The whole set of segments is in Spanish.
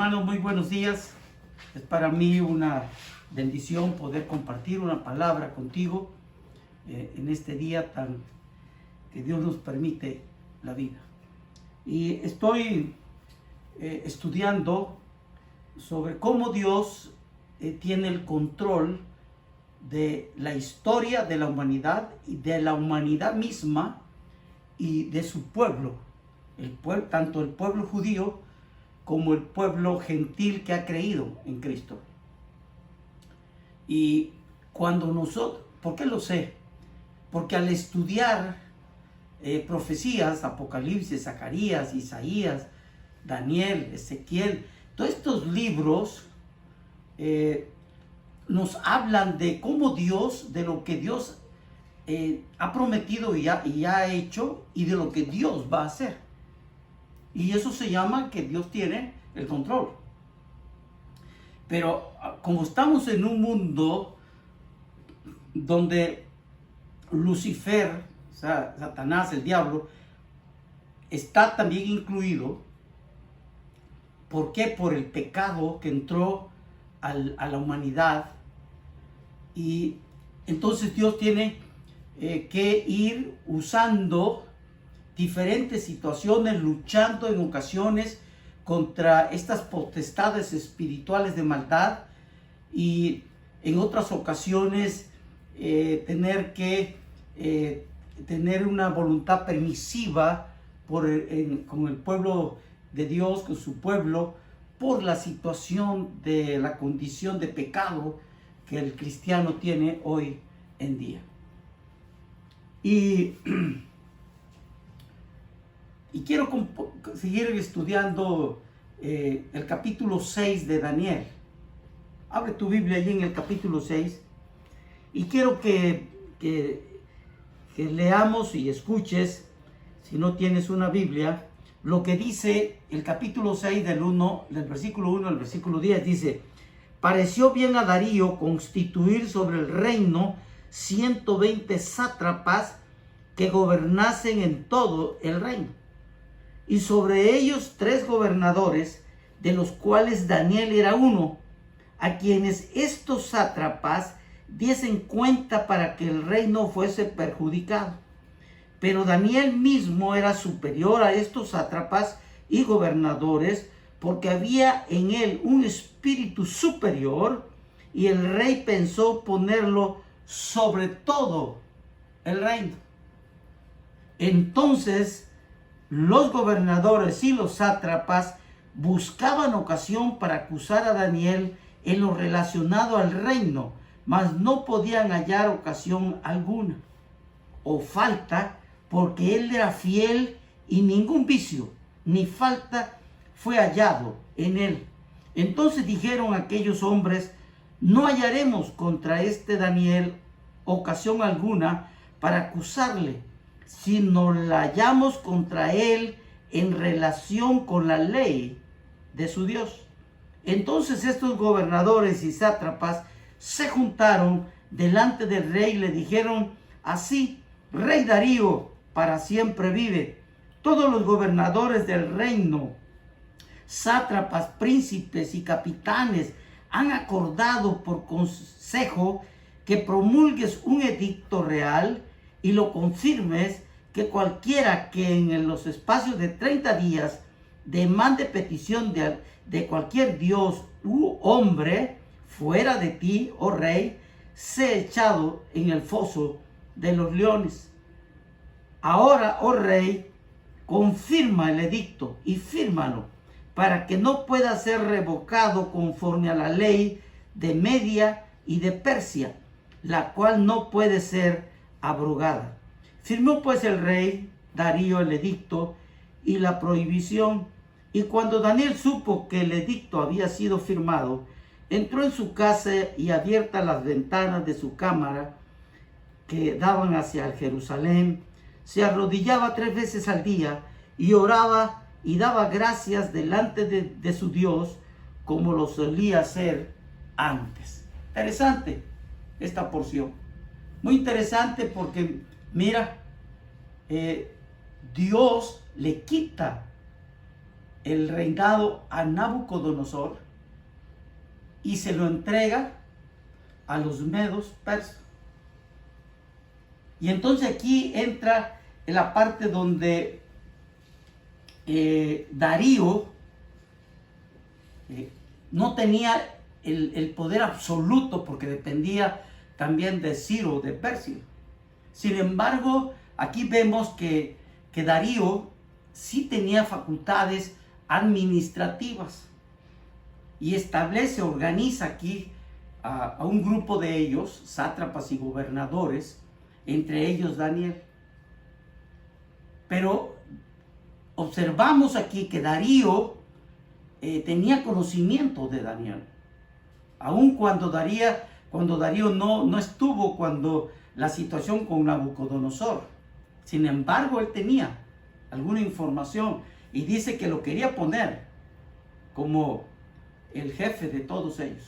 hermanos, muy buenos días. Es para mí una bendición poder compartir una palabra contigo en este día tan que Dios nos permite la vida. Y estoy estudiando sobre cómo Dios tiene el control de la historia de la humanidad y de la humanidad misma y de su pueblo, tanto el pueblo judío como el pueblo gentil que ha creído en Cristo. Y cuando nosotros, ¿por qué lo sé? Porque al estudiar profecías, Apocalipsis, Zacarías, Isaías, Daniel, Ezequiel, todos estos libros nos hablan de cómo Dios, de lo que Dios ha prometido y ha hecho, y de lo que Dios va a hacer. Y eso se llama que Dios tiene el control. Pero como estamos en un mundo donde Lucifer, o sea, Satanás, el diablo, está también incluido. ¿Por qué? Por el pecado que entró a la humanidad. Y entonces Dios tiene que ir usando diferentes situaciones, luchando en ocasiones contra estas potestades espirituales de maldad, y en otras ocasiones tener que tener una voluntad permisiva con el pueblo de Dios, con su pueblo, por la situación de la condición de pecado que el cristiano tiene hoy en día. Y quiero seguir estudiando el capítulo 6 de Daniel. Abre tu Biblia allí en el capítulo 6 y quiero que leamos y escuches, si no tienes una Biblia, lo que dice el capítulo 6 del versículo 1 al versículo 10. Dice: pareció bien a Darío constituir sobre el reino 120 sátrapas que gobernasen en todo el reino, y sobre ellos 3 gobernadores, de los cuales Daniel era uno, a quienes estos sátrapas diesen cuenta para que el reino fuese perjudicado. Pero Daniel mismo era superior a estos sátrapas y gobernadores, porque había en él un espíritu superior, y el rey pensó ponerlo sobre todo el reino. Entonces los gobernadores y los sátrapas buscaban ocasión para acusar a Daniel en lo relacionado al reino, mas no podían hallar ocasión alguna o falta, porque él era fiel y ningún vicio ni falta fue hallado en él. Entonces dijeron aquellos hombres: no hallaremos contra este Daniel ocasión alguna para acusarle, si no la hallamos contra él en relación con la ley de su Dios. Entonces estos gobernadores y sátrapas se juntaron delante del rey y le dijeron así: Rey Darío, para siempre vive. Todos los gobernadores del reino, sátrapas, príncipes y capitanes, han acordado por consejo que promulgues un edicto real y lo confirmes, que cualquiera que en los espacios de 30 días demande petición de cualquier dios u hombre fuera de ti, oh rey, sea echado en el foso de los leones. Ahora, oh rey, confirma el edicto y fírmalo, para que no pueda ser revocado conforme a la ley de Media y de Persia, la cual no puede ser abrogada. Firmó pues el rey Darío el edicto y la prohibición, y cuando Daniel supo que el edicto había sido firmado, entró en su casa, y abiertas las ventanas de su cámara que daban hacia Jerusalén, se arrodillaba 3 veces al día y oraba y daba gracias delante de su Dios, como lo solía hacer antes. Interesante esta porción, muy interesante, porque mira, Dios le quita el reinado a Nabucodonosor y se lo entrega a los medos persas. Y entonces aquí entra en la parte donde Darío no tenía el poder absoluto porque dependía también de Ciro de Persia. Sin embargo, aquí vemos que Darío sí tenía facultades administrativas y establece, organiza aquí a un grupo de ellos, sátrapas y gobernadores, entre ellos Daniel. Pero observamos aquí que Darío tenía conocimiento de Daniel, aun cuando Darío no estuvo cuando la situación con Nabucodonosor. Sin embargo, él tenía alguna información y dice que lo quería poner como el jefe de todos ellos.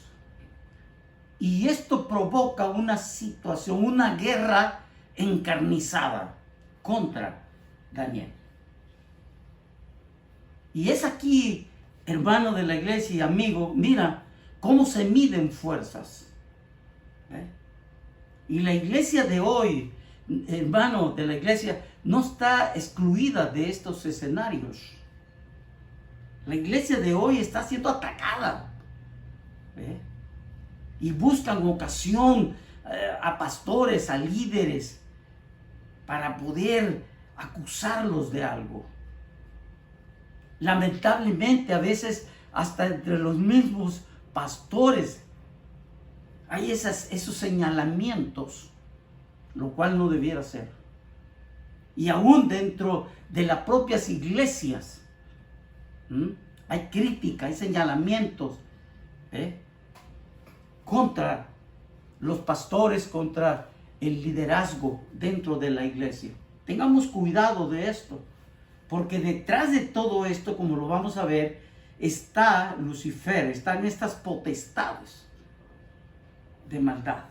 Y esto provoca una situación, una guerra encarnizada contra Daniel. Y es aquí, hermano de la iglesia y amigo, mira cómo se miden fuerzas. Y la iglesia de hoy, hermano de la iglesia, no está excluida de estos escenarios. La iglesia de hoy está siendo atacada. Y buscan ocasión a pastores, a líderes, para poder acusarlos de algo. Lamentablemente, a veces hasta entre los mismos pastores hay esos señalamientos, lo cual no debiera ser. Y aún dentro de las propias iglesias hay crítica, hay señalamientos contra los pastores, contra el liderazgo dentro de la iglesia. Tengamos cuidado de esto, porque detrás de todo esto, como lo vamos a ver, está Lucifer, están estas potestades de maldad.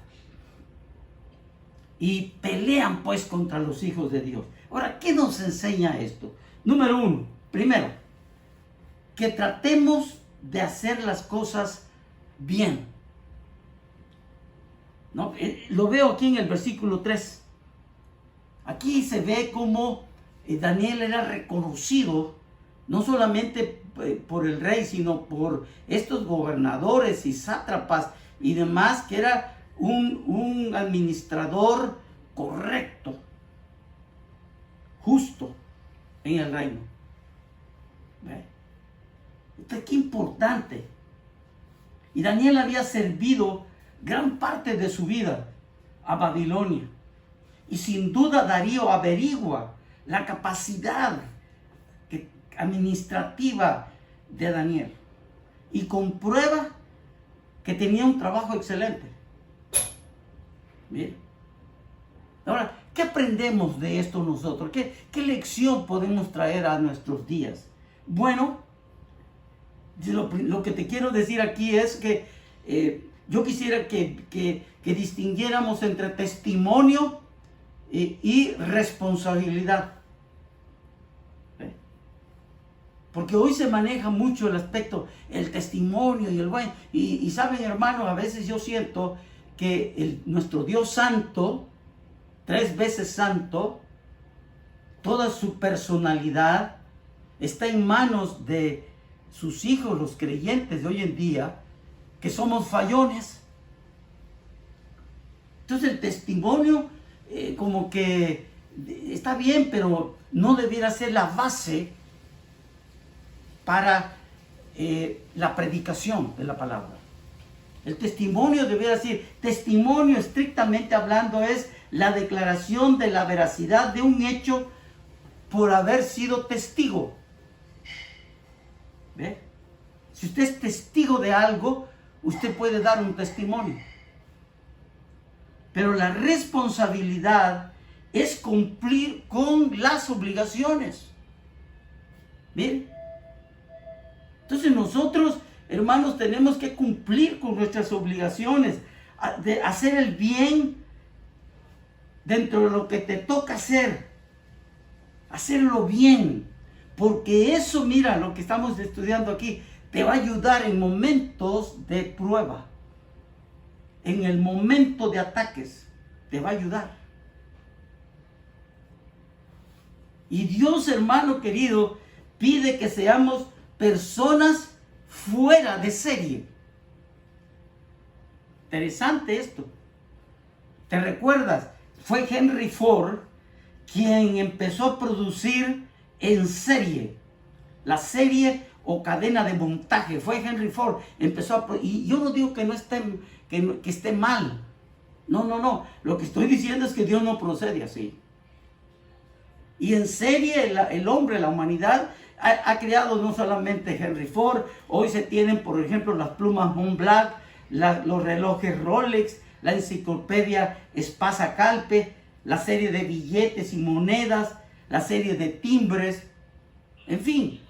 Y pelean pues contra los hijos de Dios. Ahora, ¿qué nos enseña esto? Número uno, primero, que tratemos de hacer las cosas bien. ¿No? Lo veo aquí en el versículo 3. Aquí se ve cómo Daniel era reconocido no solamente por el rey, sino por estos gobernadores y sátrapas y demás, que era un administrador correcto, justo en el reino. Entonces, qué importante. Y Daniel había servido gran parte de su vida a Babilonia. Y sin duda Darío averigua la capacidad administrativa de Daniel y comprueba que tenía un trabajo excelente. Bien. Ahora, ¿qué aprendemos de esto nosotros? ¿Qué lección podemos traer a nuestros días? Bueno, lo que te quiero decir aquí es que yo quisiera que distinguiéramos entre testimonio y responsabilidad. Porque hoy se maneja mucho el aspecto, el testimonio y el buen. Y saben, hermanos, a veces yo siento que nuestro Dios santo, 3 veces santo, toda su personalidad está en manos de sus hijos, los creyentes de hoy en día, que somos fallones. Entonces el testimonio como que está bien, pero no debiera ser la base para la predicación de la palabra. El testimonio debiera ser, testimonio estrictamente hablando es la declaración de la veracidad de un hecho por haber sido testigo. ¿Ve? Si usted es testigo de algo, usted puede dar un testimonio. Pero la responsabilidad es cumplir con las obligaciones. ¿Bien? Entonces nosotros, hermanos, tenemos que cumplir con nuestras obligaciones, de hacer el bien dentro de lo que te toca hacer, hacerlo bien, Porque eso, mira, lo que estamos estudiando aquí, te va a ayudar en momentos de prueba. En el momento de ataques, te va a ayudar. Y Dios, hermano querido, pide que seamos personas fuera de serie. Interesante esto. ¿Te recuerdas? Fue Henry Ford quien empezó a producir en serie. La serie o cadena de montaje. Fue Henry Ford. Y yo no digo que no esté, que esté mal. No. Lo que estoy diciendo es que Dios no procede así. Y en serie el hombre, la humanidad, ha creado no solamente Henry Ford. Hoy se tienen, por ejemplo, las plumas Montblanc, los relojes Rolex, la enciclopedia Espasa Calpe, la serie de billetes y monedas, la serie de timbres, en fin.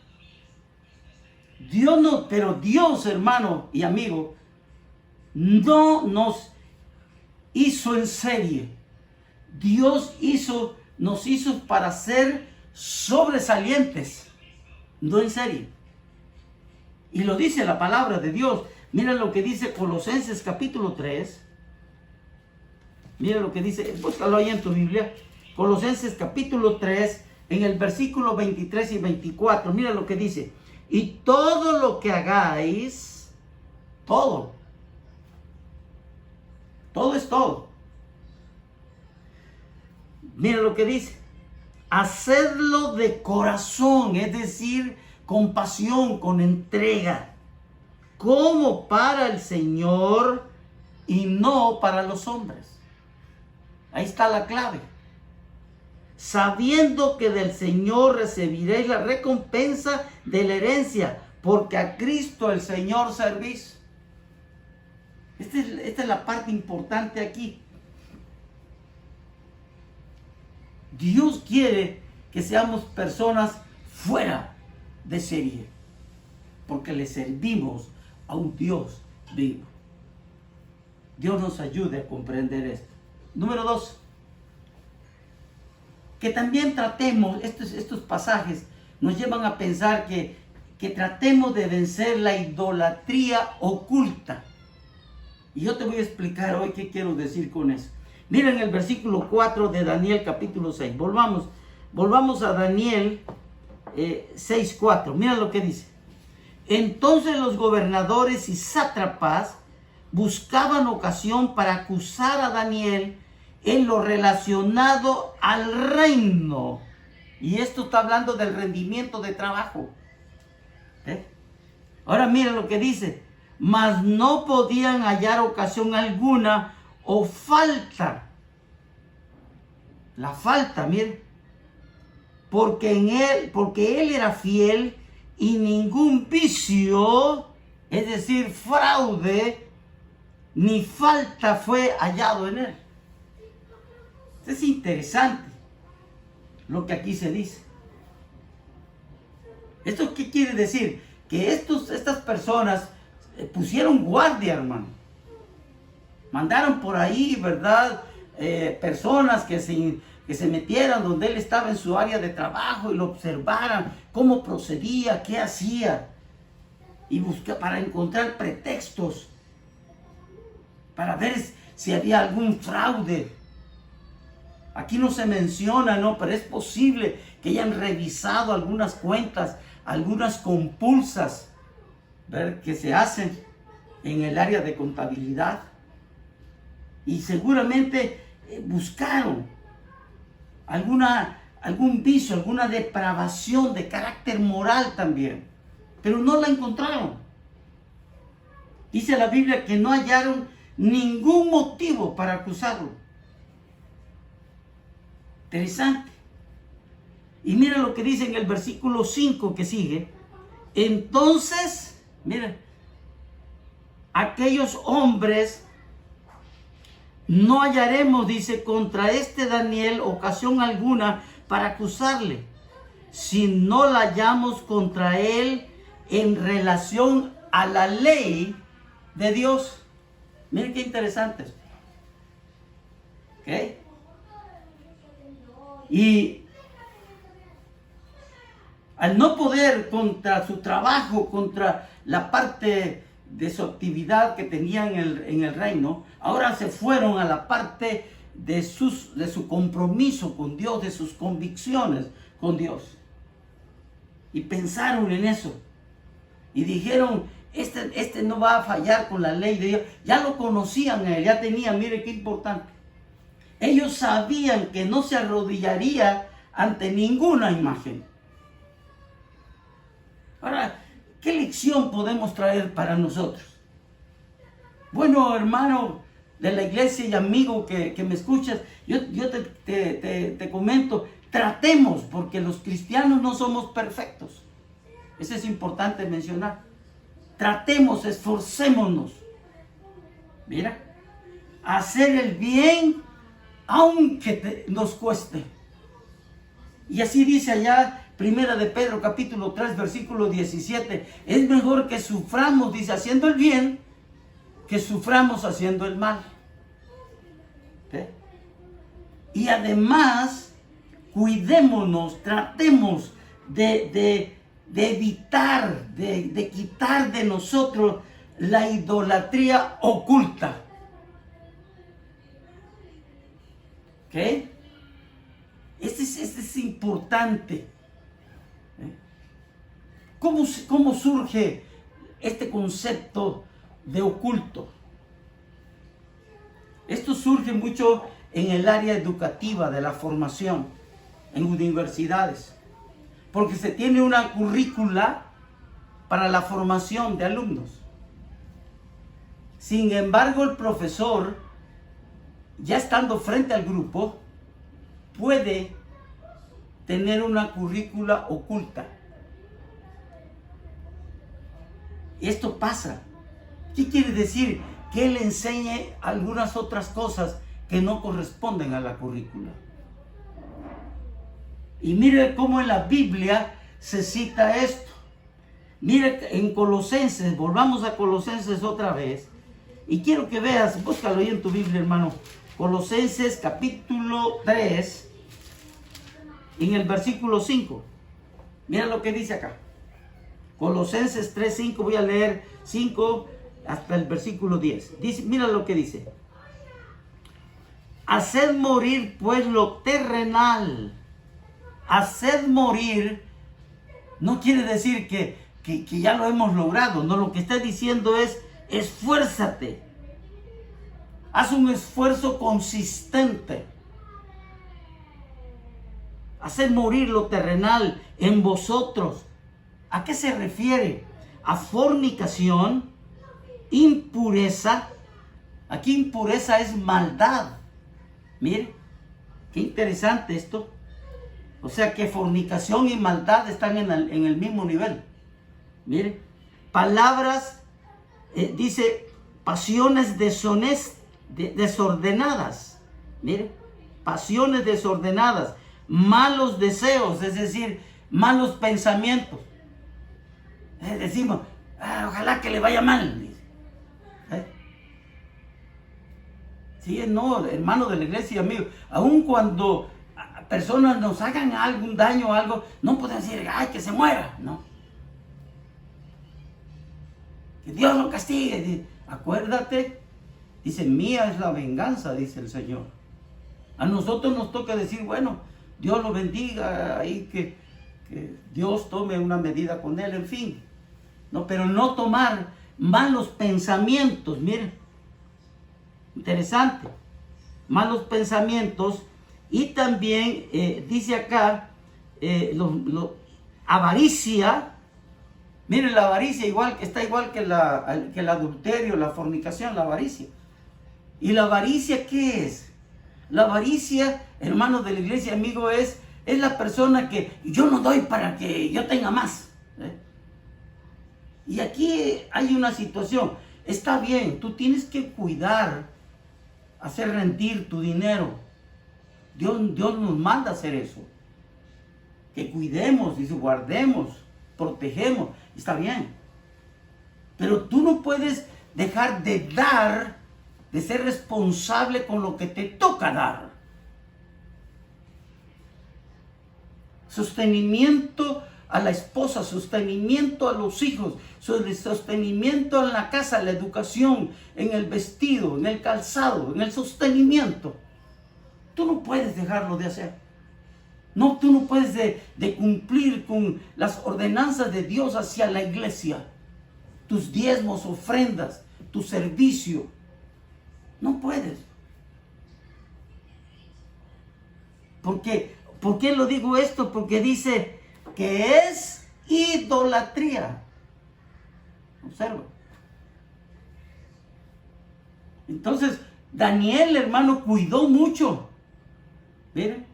Pero Dios, hermano y amigo, no nos hizo en serie. Dios nos hizo para ser sobresalientes, no en serie. Y lo dice la palabra de Dios. Mira lo que dice Colosenses capítulo 3. Mira lo que dice, búscalo ahí en tu Biblia. Colosenses capítulo 3, en el versículo 23 y 24. Mira lo que dice. Y todo lo que hagáis, todo es todo. Mira lo que dice. Hacedlo de corazón, es decir, con pasión, con entrega, como para el Señor y no para los hombres. Ahí está la clave. Sabiendo que del Señor recibiréis la recompensa de la herencia, porque a Cristo el Señor servís. Esta es la parte importante aquí. Dios quiere que seamos personas fuera de serie, porque le servimos a un Dios vivo. Dios nos ayude a comprender esto. Número 2. Que también tratemos, estos pasajes nos llevan a pensar que tratemos de vencer la idolatría oculta. Y yo te voy a explicar hoy qué quiero decir con eso. Miren el versículo 4 de Daniel capítulo 6. Volvamos a Daniel 6:4. Mira lo que dice. Entonces los gobernadores y sátrapas buscaban ocasión para acusar a Daniel en lo relacionado al reino. Y esto está hablando del rendimiento de trabajo. Ahora mira lo que dice. Mas no podían hallar ocasión alguna o falta. La falta, mire. Porque él era fiel y ningún vicio, es decir, fraude, ni falta fue hallado en él. Es interesante lo que aquí se dice. ¿Esto qué quiere decir? Que estas personas pusieron guardia, hermano. Mandaron por ahí, ¿verdad? Personas que se metieran donde él estaba en su área de trabajo y lo observaran, cómo procedía, qué hacía. Y para encontrar pretextos, para ver si había algún fraude. Aquí no se menciona, ¿no? Pero es posible que hayan revisado algunas cuentas, algunas compulsas, ¿ver? Que se hacen en el área de contabilidad. Y seguramente buscaron algún vicio, alguna depravación de carácter moral también. Pero no la encontraron. Dice la Biblia que no hallaron ningún motivo para acusarlo. Interesante. Y mira lo que dice en el versículo 5 que sigue. Entonces, mira, aquellos hombres no hallaremos, dice, contra este Daniel ocasión alguna para acusarle, si no la hallamos contra él en relación a la ley de Dios. Miren qué interesante esto. ¿Ok? Y al no poder contra su trabajo, contra la parte de su actividad que tenían en el reino, ahora se fueron a la parte de su compromiso con Dios, de sus convicciones con Dios. Y pensaron en eso. Y dijeron, este no va a fallar con la ley de Dios. Ya lo conocían a él, ya tenían, mire qué importante. Ellos sabían que no se arrodillaría ante ninguna imagen. Ahora, ¿qué lección podemos traer para nosotros? Bueno, hermano de la iglesia y amigo que me escuchas, yo te comento, tratemos, porque los cristianos no somos perfectos. Eso es importante mencionar. Tratemos, esforcémonos. Mira, hacer el bien aunque nos cueste. Y así dice allá, Primera de Pedro, capítulo 3, versículo 17. Es mejor que suframos, dice, haciendo el bien, que suframos haciendo el mal. ¿Sí? Y además, cuidémonos, tratemos de evitar, de quitar de nosotros la idolatría oculta. ¿Ok? Este es importante. ¿Cómo surge este concepto de oculto? Esto surge mucho en el área educativa de la formación, en universidades, porque se tiene una currícula para la formación de alumnos. Sin embargo, el profesor, ya estando frente al grupo, puede tener una currícula oculta. Esto pasa. ¿Qué quiere decir? Que él enseñe algunas otras cosas que no corresponden a la currícula. Y mire cómo en la Biblia se cita esto. Mire en Colosenses, volvamos a Colosenses otra vez. Y quiero que veas, búscalo ahí en tu Biblia, hermano. Colosenses capítulo 3, en el versículo 5. Mira lo que dice acá. Colosenses 3, 5, voy a leer 5 hasta el versículo 10. Dice, mira lo que dice. Haced morir pues lo terrenal. Haced morir no quiere decir que ya lo hemos logrado. No, lo que está diciendo es esfuérzate. Haz un esfuerzo consistente. Haced morir lo terrenal en vosotros. ¿A qué se refiere? A fornicación, impureza. Aquí impureza es maldad. Mire, qué interesante esto. O sea que fornicación y maldad están en el mismo nivel. Mire, palabras, dice, pasiones desordenadas. Mire, pasiones desordenadas, malos deseos, es decir, malos pensamientos. Decimos, ojalá que le vaya mal. Sí, no, hermano de la iglesia, amigo, aun cuando personas nos hagan algún daño o algo, no podemos decir, ay, que se muera, no. Que Dios lo castigue. Acuérdate, dice, mía es la venganza, dice el Señor. A nosotros nos toca decir, bueno, Dios lo bendiga, ahí que Dios tome una medida con él, en fin. No, pero no tomar malos pensamientos, miren. Interesante. Malos pensamientos. Y también dice acá, avaricia. Miren, la avaricia está igual que el adulterio, la fornicación, la avaricia. ¿Y la avaricia qué es? La avaricia, hermanos de la iglesia, amigo, es la persona que yo no doy para que yo tenga más. Y aquí hay una situación. Está bien, tú tienes que cuidar, hacer rendir tu dinero. Dios nos manda a hacer eso. Que cuidemos, dice, guardemos, protegemos. Está bien. Pero tú no puedes dejar de dar, de ser responsable con lo que te toca dar. Sostenimiento a la esposa, sostenimiento a los hijos, sostenimiento en la casa, la educación, en el vestido, en el calzado, en el sostenimiento. Tú no puedes dejarlo de hacer. No, tú no puedes de cumplir con las ordenanzas de Dios hacia la iglesia. Tus diezmos, ofrendas, tu servicio. No puedes. ¿Por qué lo digo esto? Porque dice que es idolatría. Observa. Entonces, Daniel, hermano, cuidó mucho. Miren,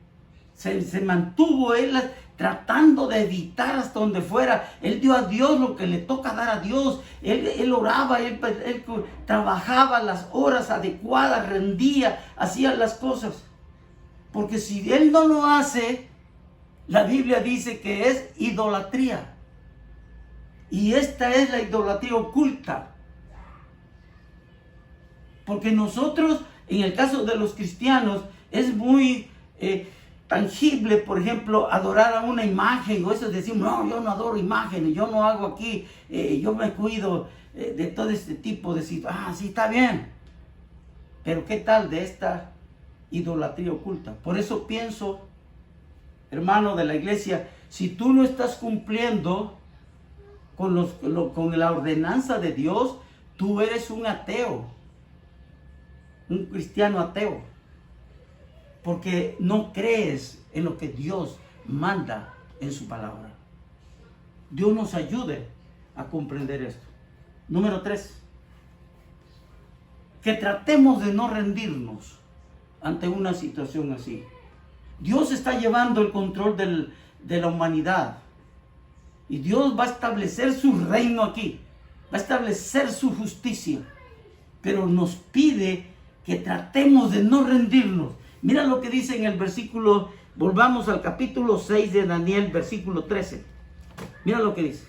se mantuvo él tratando de evitar hasta donde fuera. Él dio a Dios lo que le toca dar a Dios. Él oraba, él trabajaba las horas adecuadas, rendía, hacía las cosas. Porque si él no lo hace, la Biblia dice que es idolatría. Y esta es la idolatría oculta. Porque nosotros, en el caso de los cristianos, es muy tangible, por ejemplo, adorar a una imagen. O eso decimos, no, yo no adoro imágenes, yo no hago aquí, yo me cuido de todo este tipo de situaciones. Sí, está bien. Pero ¿qué tal de esta idolatría oculta? Por eso pienso, hermano de la iglesia, si tú no estás cumpliendo con la ordenanza de Dios, tú eres un ateo, un cristiano ateo, porque no crees en lo que Dios manda en su palabra. Dios nos ayude a comprender esto. Número 3, que tratemos de no rendirnos ante una situación así. Dios está llevando el control de la humanidad. Y Dios va a establecer su reino aquí. Va a establecer su justicia. Pero nos pide que tratemos de no rendirnos. Mira lo que dice en el versículo, volvamos al capítulo 6 de Daniel, versículo 13. Mira lo que dice.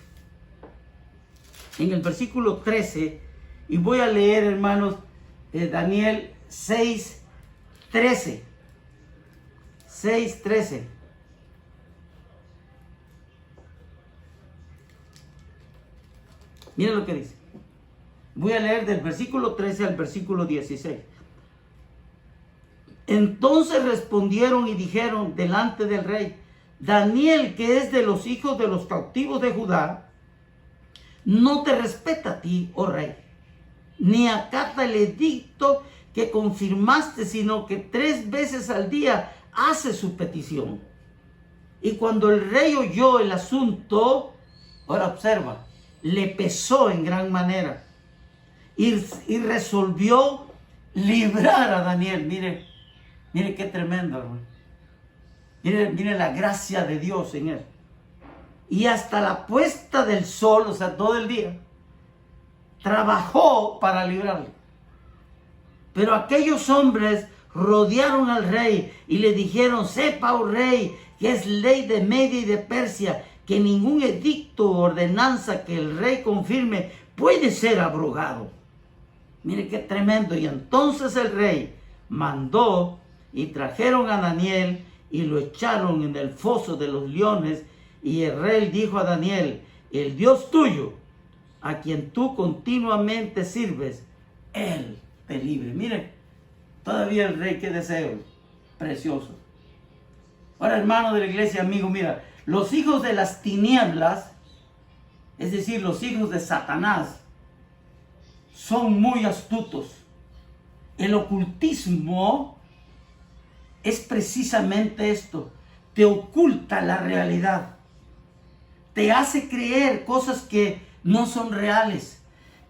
En el versículo 13, y voy a leer, hermanos, Daniel 6, 13. 6, 13. Mira lo que dice. Voy a leer del versículo 13 al versículo 16. Entonces respondieron y dijeron delante del rey: Daniel, que es de los hijos de los cautivos de Judá, no te respeta a ti, oh rey, ni acata el edicto que confirmaste, sino que 3 veces al día hace su petición. Y cuando el rey oyó el asunto, ahora observa, le pesó en gran manera y resolvió librar a Daniel. Mire qué tremendo, hermano. Mire la gracia de Dios en él. Y hasta la puesta del sol, o sea, todo el día, trabajó para librarle. Pero aquellos hombres rodearon al rey y le dijeron: sepa, oh rey, que es ley de Media y de Persia, que ningún edicto o ordenanza que el rey confirme puede ser abrogado. Mire qué tremendo. Y entonces el rey mandó y trajeron a Daniel y lo echaron en el foso de los leones. Y el rey dijo a Daniel: el Dios tuyo, a quien tú continuamente sirves, él te libre. Mire, todavía el rey, qué deseo precioso. Ahora, hermano de la iglesia, amigo, mira, los hijos de las tinieblas, es decir, los hijos de Satanás, son muy astutos. El ocultismo es precisamente esto: te oculta la realidad, te hace creer cosas que no son reales,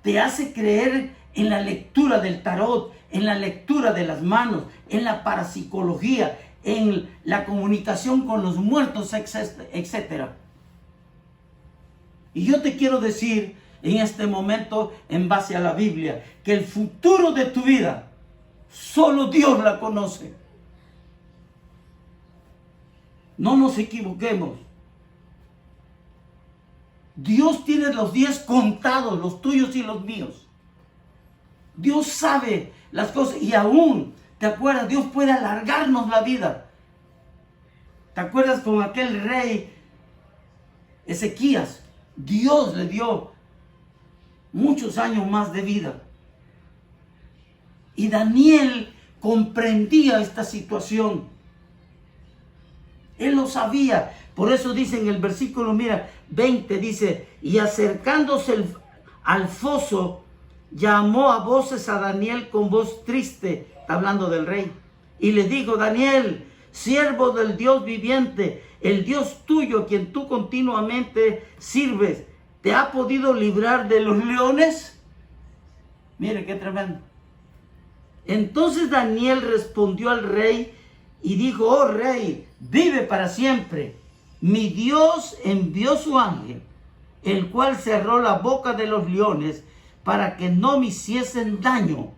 te hace creer en la lectura del tarot, en la lectura de las manos, en la parapsicología, en la comunicación con los muertos, etc. Y yo te quiero decir en este momento, en base a la Biblia, que el futuro de tu vida solo Dios la conoce. No nos equivoquemos. Dios tiene los días contados, los tuyos y los míos. Dios sabe las cosas y aún, ¿te acuerdas? Dios puede alargarnos la vida. ¿Te acuerdas con aquel rey Ezequías, Dios le dio muchos años más de vida. Y Daniel comprendía esta situación. Él lo sabía. Por eso dice en el versículo, mira, 20, dice, y acercándose al foso, llamó a voces a Daniel con voz triste, está hablando del rey, y le dijo: Daniel, siervo del Dios viviente, el Dios tuyo, a quien tú continuamente sirves, ¿te ha podido librar de los leones? Mire qué tremendo. Entonces Daniel respondió al rey y dijo: oh rey, vive para siempre. Mi Dios envió su ángel, el cual cerró la boca de los leones para que no me hiciesen daño,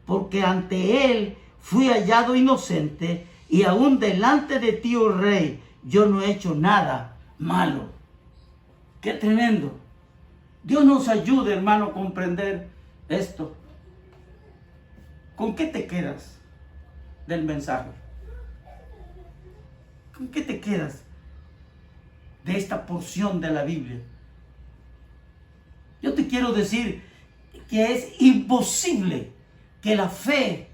porque ante él fui hallado inocente, y aún delante de ti, oh rey, yo no he hecho nada malo. ¡Qué tremendo! Dios nos ayude, hermano, a comprender esto. ¿Con qué te quedas del mensaje? ¿Con qué te quedas de esta porción de la Biblia? Yo te quiero decir que es imposible que la fe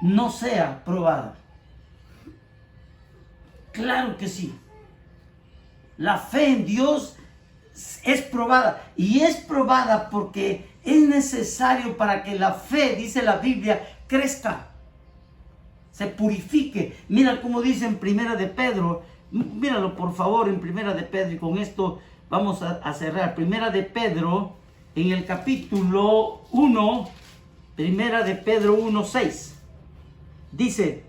no sea probada. Claro que sí. La fe en Dios es probada, y es probada porque es necesario para que la fe, dice la Biblia, crezca, se purifique. Mira cómo dice en Primera de Pedro, míralo por favor en Primera de Pedro, y con esto vamos a cerrar. Primera de Pedro, en el capítulo 1, Primera de Pedro 1:6, dice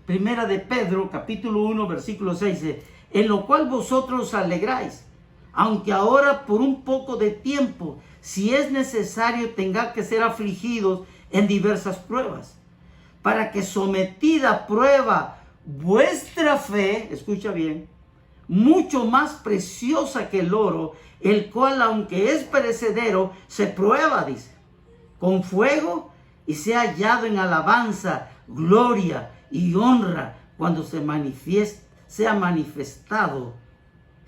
Primera de Pedro, capítulo 1, versículo 6, en lo cual vosotros os alegráis, aunque ahora por un poco de tiempo, si es necesario, tenga que ser afligidos en diversas pruebas, para que sometida a prueba vuestra fe, escucha bien, mucho más preciosa que el oro, el cual aunque es perecedero, se prueba, dice, con fuego, y sea hallado en alabanza, gloria y honra cuando sea manifestado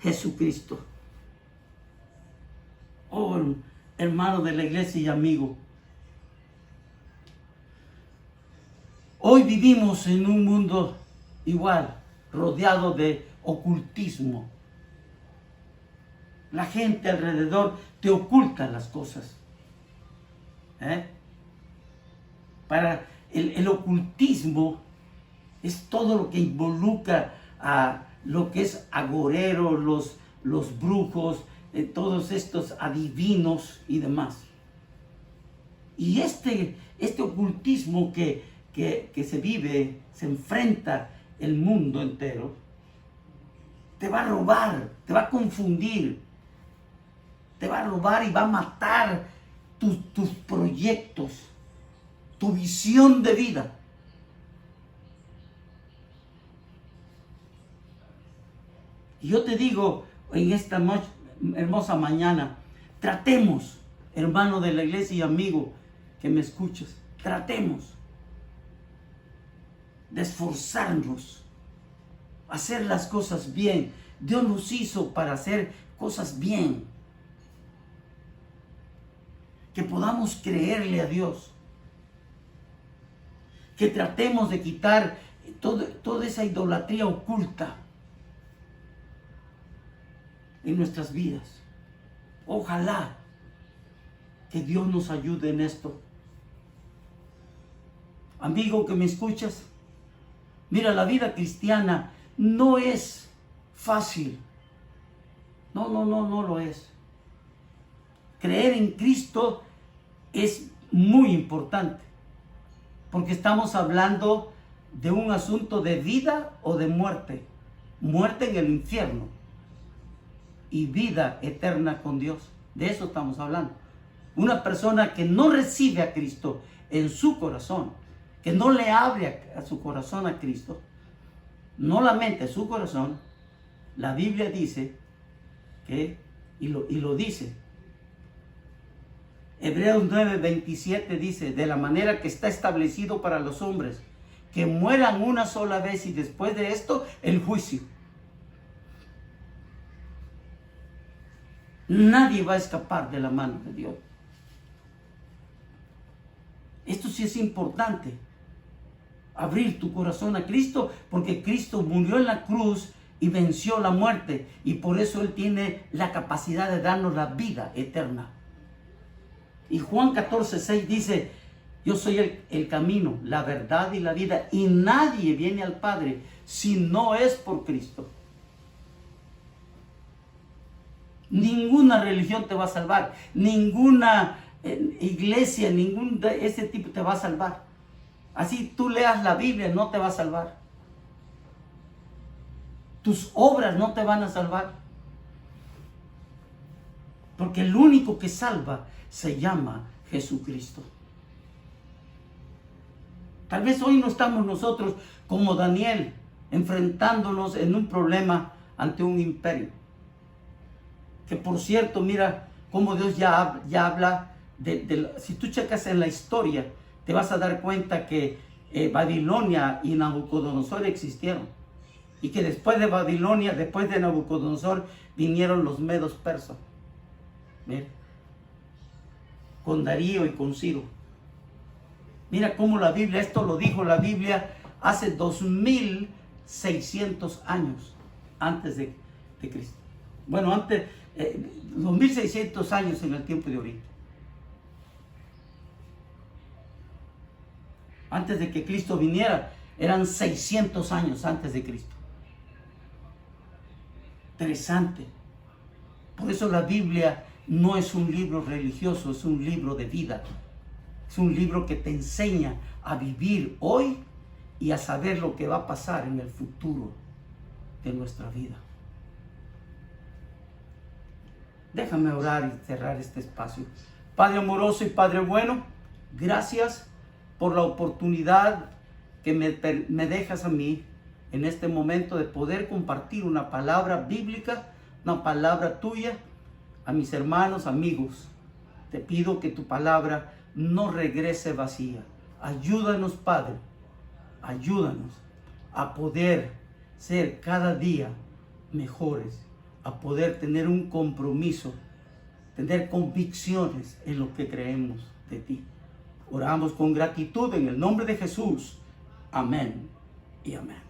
Jesucristo. Oh, hermano de la iglesia y amigo, hoy vivimos en un mundo igual, rodeado de ocultismo. La gente alrededor te oculta las cosas. Para el ocultismo es todo lo que involucra a lo que es agorero, los brujos, todos estos adivinos y demás. Y este ocultismo que se vive, se enfrenta el mundo entero, te va a robar, te va a confundir, te va a robar y va a matar tus proyectos, tu visión de vida. Y yo te digo, en esta noche, hermosa mañana, tratemos, hermano de la iglesia y amigo que me escuches, tratemos de esforzarnos, hacer las cosas bien. Dios nos hizo para hacer cosas bien. Que podamos creerle a Dios. Que tratemos de quitar toda esa idolatría oculta en nuestras vidas. Ojalá que Dios nos ayude en esto. Amigo que me escuchas, mira, la vida cristiana no es fácil. No lo es. Creer en Cristo es muy importante, porque estamos hablando de un asunto de vida o de muerte. Muerte en el infierno y vida eterna con Dios. De eso estamos hablando. Una persona que no recibe a Cristo en su corazón, que no le abre a su corazón a Cristo, no la mente, su corazón, la Biblia dice que, y lo dice, Hebreos 9:27 dice, de la manera que está establecido para los hombres, que mueran una sola vez y después de esto el juicio. Nadie va a escapar de la mano de Dios. Esto sí es importante. Abrir tu corazón a Cristo, porque Cristo murió en la cruz y venció la muerte, y por eso Él tiene la capacidad de darnos la vida eterna. Y Juan 14:6 dice: yo soy el camino, la verdad y la vida, y nadie viene al Padre si no es por Cristo. Ninguna religión te va a salvar, ninguna iglesia, ningún de ese tipo te va a salvar. Así tú leas la Biblia, no te va a salvar. Tus obras no te van a salvar. Porque el único que salva se llama Jesucristo. Tal vez hoy no estamos nosotros como Daniel, enfrentándonos en un problema ante un imperio. Que por cierto, mira cómo Dios ya habla si tú checas en la historia, te vas a dar cuenta que Babilonia y Nabucodonosor existieron. Y que después de Babilonia, después de Nabucodonosor, vinieron los medos persas. Mira, con Darío y con Ciro. Mira cómo la Biblia, esto lo dijo la Biblia hace 2600 años antes de Cristo. Bueno, antes, 2600 años en el tiempo de ahorita. Antes de que Cristo viniera, eran 600 años antes de Cristo. Interesante. Por eso la Biblia no es un libro religioso, es un libro de vida. Es un libro que te enseña a vivir hoy y a saber lo que va a pasar en el futuro de nuestra vida. Déjame orar y cerrar este espacio. Padre amoroso y Padre bueno, gracias por la oportunidad que me dejas a mí en este momento de poder compartir una palabra bíblica, una palabra tuya a mis hermanos, amigos. Te pido que tu palabra no regrese vacía. Ayúdanos, Padre, ayúdanos a poder ser cada día mejores, a poder tener un compromiso, tener convicciones en lo que creemos de ti. Oramos con gratitud en el nombre de Jesús. Amén y amén.